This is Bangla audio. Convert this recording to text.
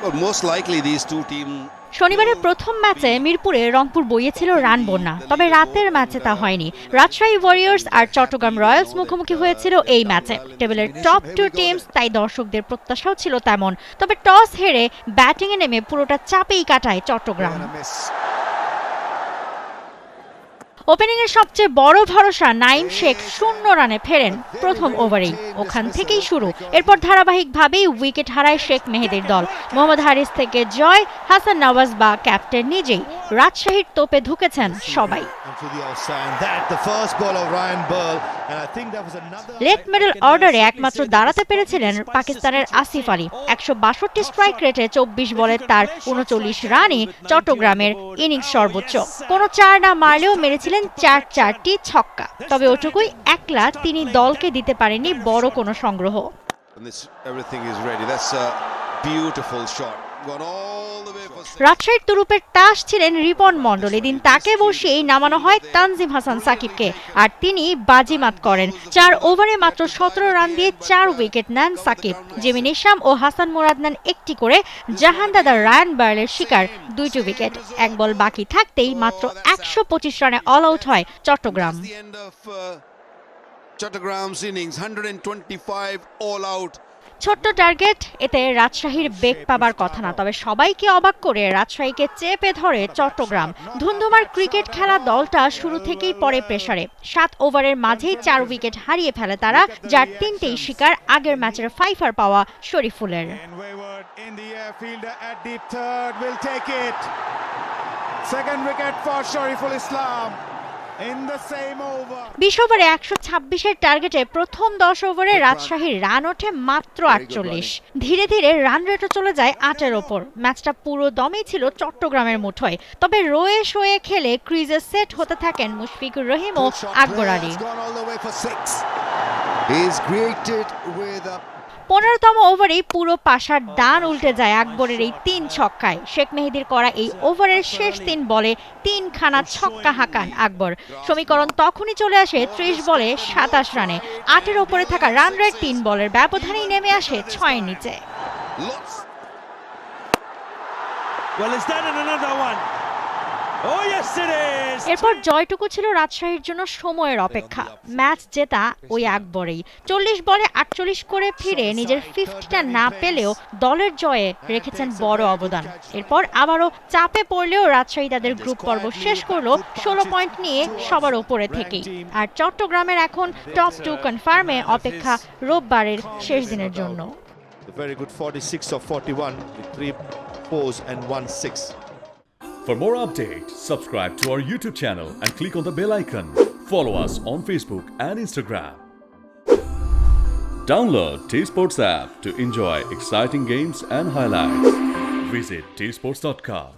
Well, most likely these two teams. শনিবারের প্রথম ম্যাচে মিরপুরে রংপুর বইয়েছিল রান বন্যা, তবে রাতের ম্যাচে তা হয়নি। রাজশাহী ওয়ারিয়র্স আর চট্টগ্রাম রয়্যালস মুখোমুখি হয়েছিল এই ম্যাচে। টেবিলের টপ টু টিমস, তাই দর্শকদের প্রত্যাশাও ছিল তেমন। তবে টস হেরে ব্যাটিংয়ে নেমে পুরোটা চাপেই কাটায় চট্টগ্রাম। ওপেনিংয়ের সবচেয়ে বড় ভরসা নাইম শেখ 0 রানে ফেরেন প্রথম ওভারেই। ওখান থেকেই শুরু। এরপর ধারাবাহিকভাবেই উইকেট হারায় শেখ মেহেদীর দল। মোহাম্মদ হারিস থেকে জয়, হাসান নওয়াজ বা ক্যাপ্টেন নিজেই। রাজশাহীর তোপে ঢুকেছেন সবাই। লেফট মিডল অর্ডারে একমাত্র দাঁড়াতে পেরেছিলেন পাকিস্তানের আসিফ আলী। 162 স্ট্রাইক রেটে 24 বলে তার 39 রানই চট্টগ্রামের ইনিংস সর্বোচ্চ। কোনো 4 না মারলেও মেরেছিলেন 4টি ছক্কা। তবে ওটুকুই একলা তিনি দলকে দিতে পারেননি বড় কোনো সংগ্রহ। রাজশাহীর তুরুপের তাস ছিলেন রিপন মণ্ডল। এদিন তাকে বসিয়েই নামানো হয় তানজিম হাসান সাকিবকে, আর তিনি বাজিমাত করেন। 4 ওভারে মাত্র 17 রান দিয়ে 4 উইকেট নেন সাকিব। জেমি নিশাম ও হাসান মুরাদ নেন একটি করে। জাহান দাদা রায়ান বার্লের শিকার 2টি উইকেট। 1 বল বাকি থাকতেই মাত্র 125 রানে অল আউট হয় Chattogram. Chattogram innings 125 all out. ছোট্ট টার্গেট, এতে রাজশাহীর বেগ পাবার কথা না। তবে সবাইকে অবাক করে রাজশাহীকে চেপে ধরে চট্টগ্রাম। ধুন্ধুমার ক্রিকেট খেলা দলটা শুরু থেকেই পড়ে প্রেসারে। 7 ওভারের মাঝেই 4 উইকেট হারিয়ে ফেলে তারা, যার 3টেই শিকার আগের ম্যাচের ফাইফার পাওয়া শরীফুলের। Second wicket for Shariful Islam. 20 ওভারে 126-এর টার্গেটে প্রথম 10 ওভারে রাজশাহীর রান ওঠে মাত্র 48। ধীরে ধীরে রান রেটও চলে যায় 8-এর ওপর। ম্যাচটা পুরো দমেই ছিল চট্টগ্রামের মুঠোয়। তবে রয়ে শোয়ে খেলে ক্রিজে সেট হতে থাকেন মুশফিকুর রহিম ও আকবর আলী। 15তম ওভারেই পুরো পাশার ডান উল্টে যায় আকবরের এই 3 ছক্কায়। শেখ মেহেদীর করা এই ওভারের শেষ 3 বলে 3খানা ছক্কা হাঁকান আকবর। সমীকরণ তখনই চলে আসে 30 বলে 27 রানে। 8-এর ওপরে থাকা রান রেট 3 বলের ব্যবধানেই নেমে আসে 6-এর নিচে। এরপর জয়টুকু ছিল রাজশাহীর জন্য সময়ের অপেক্ষা। ম্যাচ জেতা ওই আকবরেই। 40 বলে 48 করে ফিরে নিজের 50টা না পেলেও দলের জয়ে রেখেছেন বড় অবদান। এরপর আবারও চাপে পড়লেও রাজশাহী তাদের গ্রুপ পর্ব শেষ করলো 16 পয়েন্ট নিয়ে সবার ওপরে থেকেই। আর চট্টগ্রামের এখন টপ 2 কনফার্মে অপেক্ষা রোববারের শেষ দিনের জন্য। For more updates, subscribe to our YouTube channel and click on the bell icon. Follow us on Facebook and Instagram. Download T-Sports app to enjoy exciting games and highlights. Visit tsports.com.